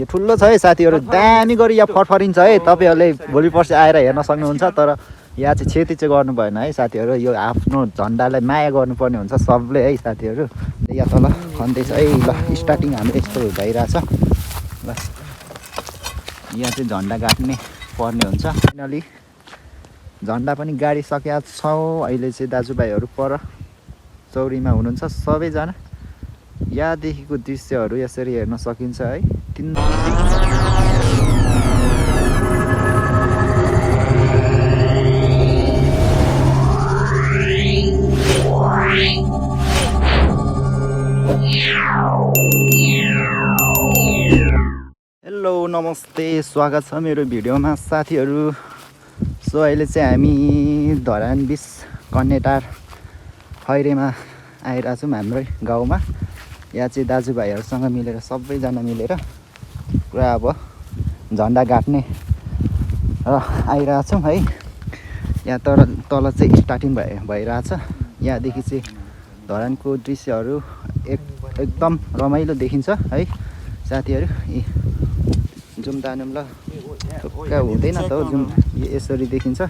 यो ठुलो छ है साथीहरू, दामी गरी यहाँ फरफरिन्छ है। तपाईँहरूले भोलि पर्सि आएर हेर्न सक्नुहुन्छ। तर यहाँ चाहिँ क्षति चाहिँ गर्नु भएन है साथीहरू। यो आफ्नो झन्डालाई माया गर्नुपर्ने हुन्छ सबले है साथीहरू। यहाँ तल खन्दैछ है। ल स्टार्टिङ हाम्रो यस्तो भइरहेछ। ल यहाँ चाहिँ झन्डा गाड्ने पर्ने हुन्छ। फाइनली झन्डा पनि गाडिसकेका छौँ। अहिले चाहिँ दाजुभाइहरू पर चौरीमा हुनुहुन्छ सबैजना। यहाँदेखिको दृश्यहरू यसरी हेर्न सकिन्छ है। हेलो नमस्ते, स्वागत छ मेरो भिडियोमा साथीहरू। सो अहिले चाहिँ हामी धरान 20 कन्याटार खैरेमा आइरहेछौँ हाम्रै गाउँमा। यहाँ चाहिँ दाजुभाइहरूसँग मिलेर सबैजना मिलेर पुरा अब झन्डा गाड्ने र आइरहेछौँ है। यहाँ तल चाहिँ स्टार्टिङ भइरहेछ। यहाँदेखि चाहिँ धरानको दृश्यहरू एकदम रमाइलो देखिन्छ है साथीहरू। जुम तानुम ल हुँदैन त हो, जुम यसरी देखिन्छ।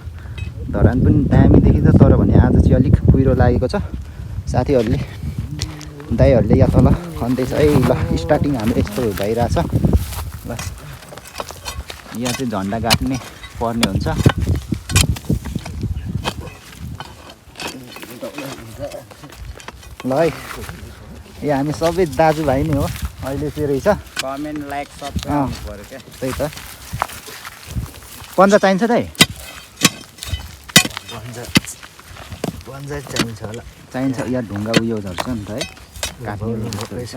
धरान पनि दामी देखिन्छ। तर भने आज चाहिँ अलिक कुहिरो लागेको छ साथीहरूले, दाइहरूले यहाँ तल खन्दैछ है। ल स्टार्टिङ हाम्रो यस्तो भइरहेछ। ल यहाँ चाहिँ झन्डा गाड्ने पर्ने हुन्छ। ल है, यो हामी सबै दाजुभाइ नै हो। अहिले चाहिँ रहेछ कमेन्ट लाइक सब्सक्राइब गर्नु क्या। त्यही त पन्जा चाहिन्छ त है। पन्जा चाहिन्छ होला। चाहिन्छ। यहाँ ढुङ्गा उयो झर्छ नि त है, काट्ने रहेछ।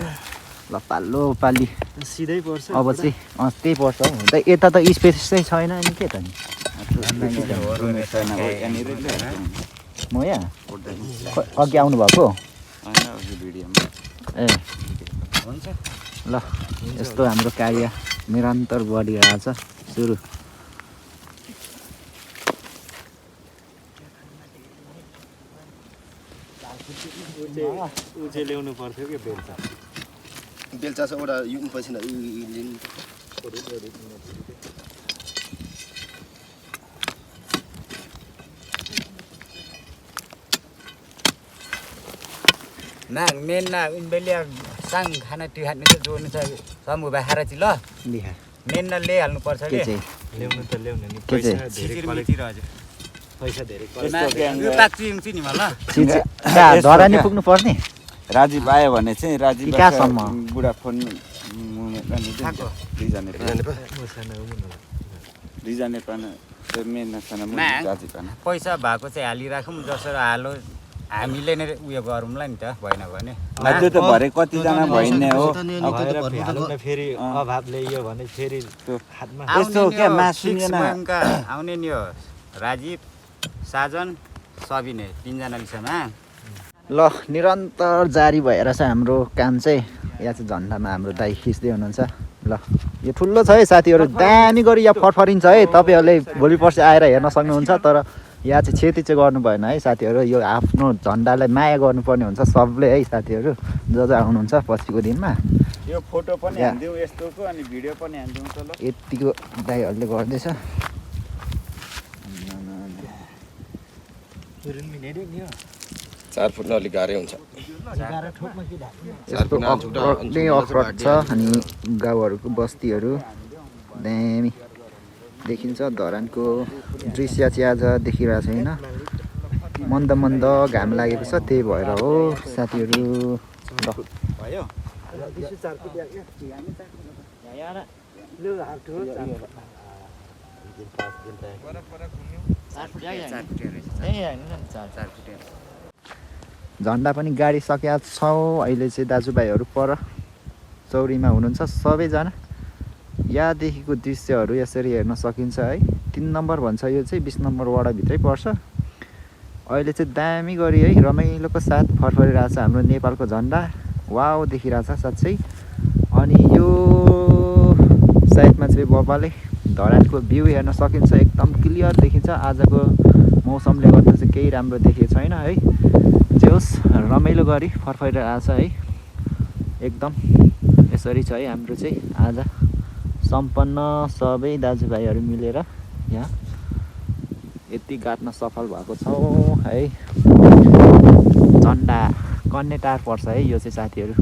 ल पालो पाली सिधै पर्छ अब चाहिँ त्यही पर्छ हौ। यता त स्पेस चाहिँ छैन अनि के त नि। म यहाँ अघि आउनु भएको ए हुन्छ। ल यस्तो हाम्रो कार्य निरन्तर बढिरहेछ। सुरु उचे ल्याउनु पर्थ्यो कि बेलचा। बेलचा चाहिँ एउटा युन पछि ना मेन ना उनले साङ खाना टिहाट्ने चाहिँ जोड्नु छ समूह बाखेर चाहिँ ल लिहा मेन न ल्याइहाल्नु पर्छ के कि चाहिँ ल्याउनु त ल्याउनु नि। के चाहिँ पैसा धेरै यो ताक्ची हुन्छ नि मलाई धरानी पुग्नु पर्ने। राजीव आयो भने चाहिँ राजीव कहाँसम्म? बुढा फोन रिजाने पाना मेन नसाना राजीव पाना पैसा भएको चाहिँ हालिराखौँ जसरी हालो हामीले नै उयो गरौँला नि त भएन भने। त्यो त भरे कतिजना भइने हो। फेरि अभावले यो भने फेरि हातमा यस्तो क्या मासुङेन आउने नि हो। राजीव साजन सबिने तीनजना लिसमा। ल निरन्तर जारी भएर चाहिँ हाम्रो काम चाहिँ यहाँ चाहिँ झन्डामा हाम्रो दाइ खिच्दै हुनुहुन्छ। ल यो ठुलो छ है साथीहरू, दामी गरी यहाँ फरफरिन्छ है। तपाईँहरूले भोलि पर्सि आएर हेर्न सक्नुहुन्छ। तर यहाँ चाहिँ क्षति चाहिँ गर्नु भएन है साथीहरू। यो आफ्नो झन्डालाई माया गर्नुपर्ने हुन्छ सबले है साथीहरू, जो आउनुहुन्छ पछिको दिनमा। यो फोटो पनि हान्दिउँ यस्तोको अनि भिडियो पनि हान्दिउँ त ल। यतिको दाइहरूले गर्दैछ। 4 फुट अलिक गाह्रै हुन्छ। यस्तो अफरोड छ। अनि गाउँहरूको बस्तीहरू दामी देखिन्छ। धरानको दृश्य चाहिँ आज देखिरहेको छैन। मन्द मन्द घाम लागेको छ, त्यही भएर हो साथीहरू। झन्डा पनि गाडिसकेका छौँ। अहिले चाहिँ दाजुभाइहरू पर चौरीमा हुनुहुन्छ सबैजना। यहाँदेखिको दृश्यहरू यसरी हेर्न सकिन्छ है। 3 नम्बर भन्छ यो चाहिँ 20 नम्बर वडाभित्रै पर्छ। अहिले चाहिँ दामी गरी है रमाइलोको साथ फरफरिरहेछ हाम्रो नेपालको झन्डा। वाउ देखिरहेछ साँच्चै। अनि यो साइडमा चाहिँ बबाले धरानको भ्यू हेर्न सकिन्छ, एकदम क्लियर देखिन्छ। आजको मौसमले गर्दा चाहिँ केही राम्रो देखेको छैन है। जे होस् रमाइलो गरी फरफरिरहेछ है एकदम। यसरी छ है हाम्रो चाहिँ आज सम्पन्न सबै दाजुभाइहरू मिलेर यहाँ यति गाड्न सफल भएको छौँ है। झन्डा कन्नेटार पर्छ है यो चाहिँ साथीहरू।